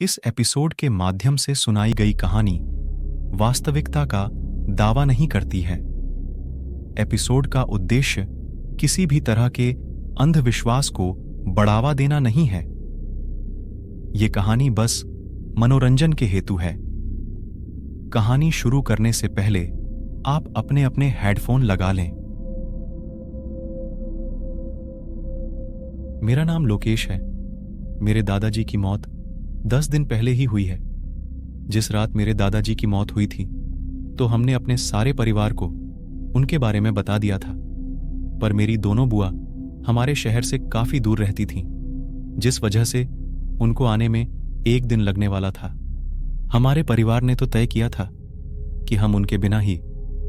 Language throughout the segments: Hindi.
इस एपिसोड के माध्यम से सुनाई गई कहानी वास्तविकता का दावा नहीं करती है। एपिसोड का उद्देश्य किसी भी तरह के अंधविश्वास को बढ़ावा देना नहीं है। ये कहानी बस मनोरंजन के हेतु है। कहानी शुरू करने से पहले आप अपने अपने हेडफोन लगा लें। मेरा नाम लोकेश है। मेरे दादाजी की मौत 10 दिन पहले ही हुई है। जिस रात मेरे दादाजी की मौत हुई थी तो हमने अपने सारे परिवार को उनके बारे में बता दिया था, पर मेरी दोनों बुआ हमारे शहर से काफी दूर रहती थीं, जिस वजह से उनको आने में 1 दिन लगने वाला था। हमारे परिवार ने तो तय किया था कि हम उनके बिना ही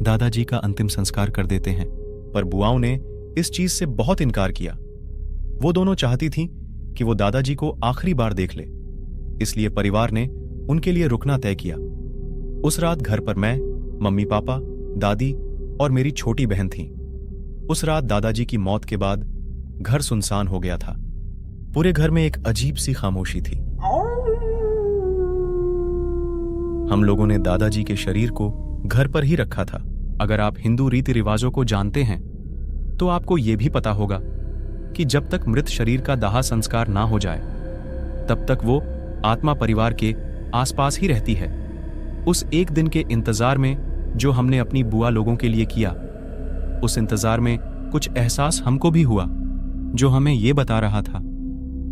दादाजी का अंतिम संस्कार कर देते हैं, पर बुआओं ने इस चीज से बहुत इनकार किया। वो दोनों चाहती थीं कि वो दादाजी को आखिरी बार देख ले, इसलिए परिवार ने उनके लिए रुकना तय किया। उस रात घर पर मैं, मम्मी पापा, दादी और मेरी छोटी बहन थी। उस रात दादाजी की मौत के बाद घर सुनसान हो गया था। पूरे घर में एक अजीब सी खामोशी थी। हम लोगों ने दादाजी के शरीर को घर पर ही रखा था। अगर आप हिंदू रीति रिवाजों को जानते हैं तो आपको यह भी पता होगा कि जब तक मृत शरीर का दाह संस्कार ना हो जाए तब तक वो आत्मा परिवार के आसपास ही रहती है। उस 1 दिन के इंतजार में जो हमने अपनी बुआ लोगों के लिए किया, उस इंतजार में कुछ एहसास हमको भी हुआ जो हमें ये बता रहा था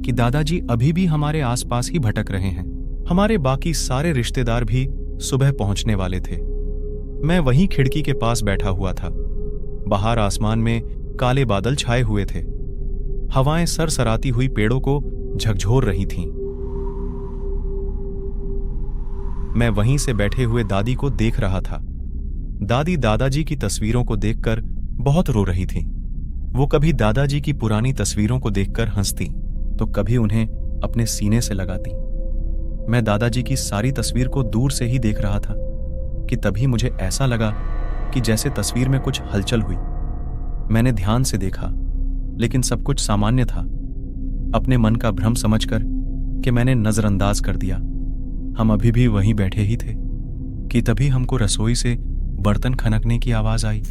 कि दादाजी अभी भी हमारे आसपास ही भटक रहे हैं। हमारे बाकी सारे रिश्तेदार भी सुबह पहुंचने वाले थे। मैं वहीं खिड़की के पास बैठा हुआ था। बाहर आसमान में काले बादल छाए हुए थे। हवाएं सरसराती हुई पेड़ों को झकझोर रही थीं। मैं वहीं से बैठे हुए दादी को देख रहा था। दादी दादाजी की तस्वीरों को देखकर बहुत रो रही थी। वो कभी दादाजी की पुरानी तस्वीरों को देखकर हंसती तो कभी उन्हें अपने सीने से लगाती। मैं दादाजी की सारी तस्वीर को दूर से ही देख रहा था कि तभी मुझे ऐसा लगा कि जैसे तस्वीर में कुछ हलचल हुई। मैंने ध्यान से देखा, लेकिन सब कुछ सामान्य था। अपने मन का भ्रम समझकर कि मैंने नजरअंदाज कर दिया। हम अभी भी वहीं बैठे ही थे कि तभी हमको रसोई से बर्तन खनकने की आवाज आई।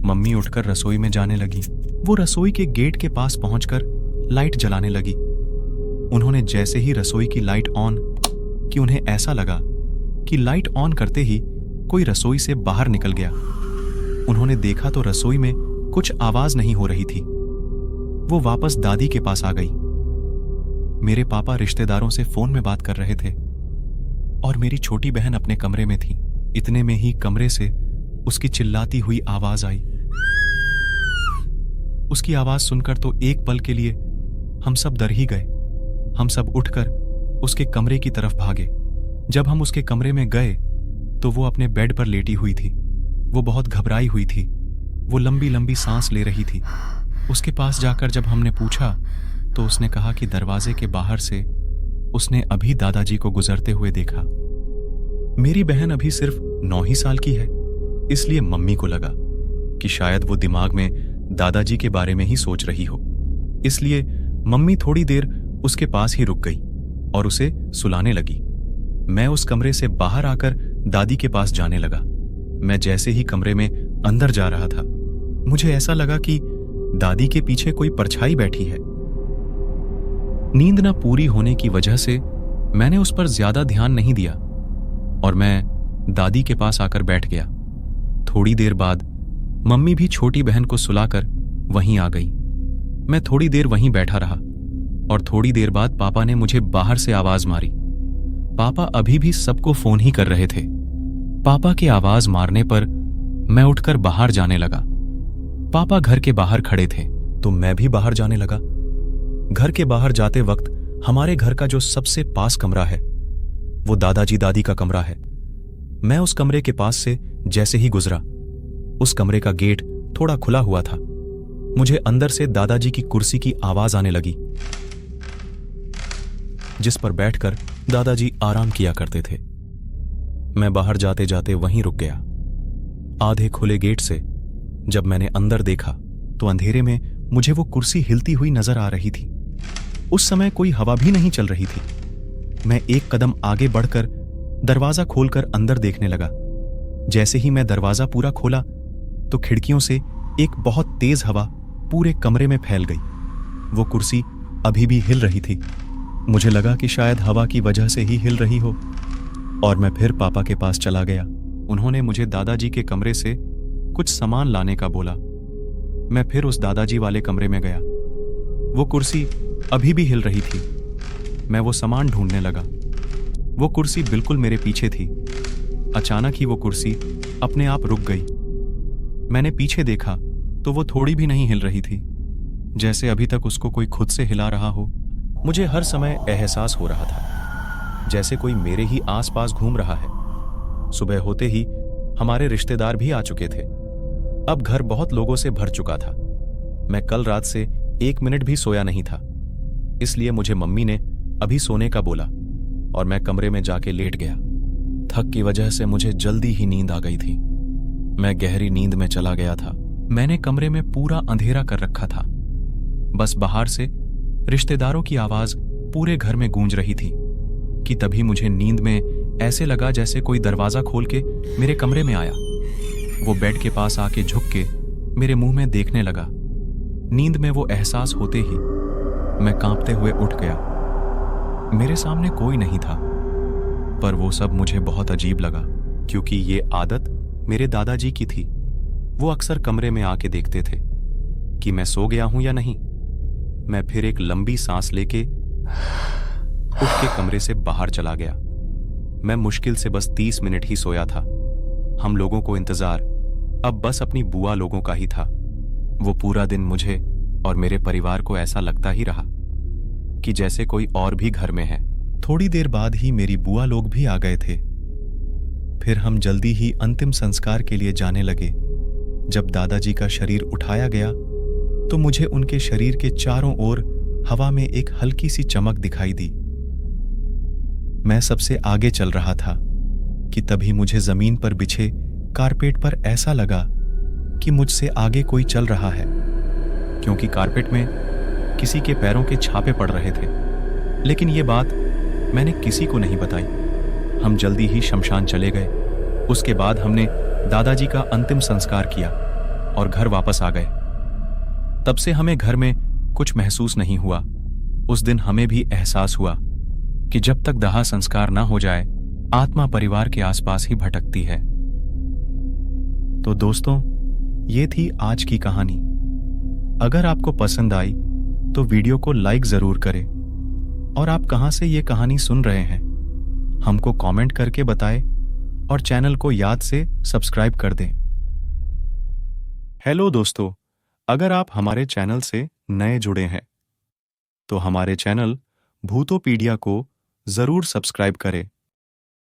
मम्मी उठकर रसोई में जाने लगी। वो रसोई के गेट के पास पहुंचकर लाइट जलाने लगी। उन्होंने जैसे ही रसोई की लाइट ऑन की, उन्हें ऐसा लगा कि लाइट ऑन करते ही कोई रसोई से बाहर निकल गया। उन्होंने देखा तो रसोई में कुछ आवाज नहीं हो रही थी। वो वापस दादी के पास आ गई। मेरे पापा रिश्तेदारों से फोन में बात कर रहे थे और मेरी छोटी बहन अपने कमरे में थी। इतने में ही कमरे से उसकी चिल्लाती हुई आवाज आई। उसकी आवाज सुनकर तो एक पल के लिए हम सब डर ही गए। हम सब उठकर उसके कमरे की तरफ भागे। जब हम उसके कमरे में गए तो वो अपने बेड पर लेटी हुई थी। वो बहुत घबराई हुई थी। वो लंबी लंबी सांस ले रही थी। उसके पास जाकर जब हमने पूछा तो उसने कहा कि दरवाजे के बाहर से उसने अभी दादाजी को गुजरते हुए देखा। मेरी बहन अभी सिर्फ 9 ही साल की है, इसलिए मम्मी को लगा कि शायद वो दिमाग में दादाजी के बारे में ही सोच रही हो। इसलिए मम्मी थोड़ी देर उसके पास ही रुक गई और उसे सुलाने लगी। मैं उस कमरे से बाहर आकर दादी के पास जाने लगा। मैं जैसे ही कमरे में अंदर जा रहा था, मुझे ऐसा लगा कि दादी के पीछे कोई परछाई बैठी है। नींद न पूरी होने की वजह से मैंने उस पर ज्यादा ध्यान नहीं दिया और मैं दादी के पास आकर बैठ गया। थोड़ी देर बाद मम्मी भी छोटी बहन को सुलाकर वहीं आ गई। मैं थोड़ी देर वहीं बैठा रहा और थोड़ी देर बाद पापा ने मुझे बाहर से आवाज मारी। पापा अभी भी सबको फोन ही कर रहे थे। पापा के आवाज मारने पर मैं उठकर बाहर जाने लगा। पापा घर के बाहर खड़े थे तो मैं भी बाहर जाने लगा। घर के बाहर जाते वक्त हमारे घर का जो सबसे पास कमरा है वो दादाजी दादी का कमरा है। मैं उस कमरे के पास से जैसे ही गुजरा, उस कमरे का गेट थोड़ा खुला हुआ था। मुझे अंदर से दादाजी की कुर्सी की आवाज आने लगी, जिस पर बैठकर दादाजी आराम किया करते थे। मैं बाहर जाते जाते वहीं रुक गया। आधे खुले गेट से जब मैंने अंदर देखा तो अंधेरे में मुझे वो कुर्सी हिलती हुई नजर आ रही थी। उस समय कोई हवा भी नहीं चल रही थी। मैं एक कदम आगे बढ़कर दरवाजा खोलकर अंदर देखने लगा। जैसे ही मैं दरवाजा पूरा खोला तो खिड़कियों से एक बहुत तेज हवा पूरे कमरे में फैल गई। वो कुर्सी अभी भी हिल रही थी। मुझे लगा कि शायद हवा की वजह से ही हिल रही हो, और मैं फिर पापा के पास चला गया। उन्होंने मुझे दादाजी के कमरे से कुछ सामान लाने का बोला। मैं फिर उस दादाजी वाले कमरे में गया। वो कुर्सी अभी भी हिल रही थी। मैं वो सामान ढूंढने लगा। वो कुर्सी बिल्कुल मेरे पीछे थी। अचानक ही वो कुर्सी अपने आप रुक गई। मैंने पीछे देखा तो वो थोड़ी भी नहीं हिल रही थी, जैसे अभी तक उसको कोई खुद से हिला रहा हो। मुझे हर समय एहसास हो रहा था जैसे कोई मेरे ही आसपास घूम रहा है। सुबह होते ही हमारे रिश्तेदार भी आ चुके थे। अब घर बहुत लोगों से भर चुका था। मैं कल रात से 1 मिनट भी सोया नहीं था, इसलिए मुझे मम्मी ने अभी सोने का बोला और मैं कमरे में जाके लेट गया। थक की वजह से मुझे जल्दी ही नींद आ गई थी। मैं गहरी नींद में चला गया था। मैंने कमरे में पूरा अंधेरा कर रखा था। बस बाहर से रिश्तेदारों की आवाज पूरे घर में गूंज रही थी कि तभी मुझे नींद में ऐसे लगा जैसे कोई दरवाजा खोल के मेरे कमरे में आया। वो बेड के पास आके झुक के मेरे मुंह में देखने लगा। नींद में वो एहसास होते ही मैं कांपते हुए उठ गया। मेरे सामने कोई नहीं था, पर वो सब मुझे बहुत अजीब लगा, क्योंकि ये आदत मेरे दादाजी की थी। वो अक्सर कमरे में आके देखते थे कि मैं सो गया हूं या नहीं। मैं फिर एक लंबी सांस लेके उठ के कमरे से बाहर चला गया। मैं मुश्किल से बस 30 मिनट ही सोया था। हम लोगों को इंतजार अब बस अपनी बुआ लोगों का ही था। वो पूरा दिन मुझे और मेरे परिवार को ऐसा लगता ही रहा कि जैसे कोई और भी घर में है। थोड़ी देर बाद ही मेरी बुआ लोग भी आ गए थे। फिर हम जल्दी ही अंतिम संस्कार के लिए जाने लगे। जब दादाजी का शरीर उठाया गया तो मुझे उनके शरीर के चारों ओर हवा में एक हल्की सी चमक दिखाई दी। मैं सबसे आगे चल रहा था कि तभी मुझे जमीन पर बिछे कारपेट पर ऐसा लगा कि मुझसे आगे कोई चल रहा है, क्योंकि कारपेट में किसी के पैरों के छापे पड़ रहे थे। लेकिन ये बात मैंने किसी को नहीं बताई। हम जल्दी ही शमशान चले गए। उसके बाद हमने दादाजी का अंतिम संस्कार किया और घर वापस आ गए। तब से हमें घर में कुछ महसूस नहीं हुआ। उस दिन हमें भी एहसास हुआ कि जब तक दाह संस्कार ना हो जाए, आत्मा परिवार के आसपास ही भटकती है। तो दोस्तों, ये थी आज की कहानी। अगर आपको पसंद आई तो वीडियो को लाइक जरूर करें, और आप कहां से ये कहानी सुन रहे हैं हमको कमेंट करके बताएं, और चैनल को याद से सब्सक्राइब कर दें। हेलो दोस्तों, अगर आप हमारे चैनल से नए जुड़े हैं तो हमारे चैनल भूतोपीडिया को जरूर सब्सक्राइब करें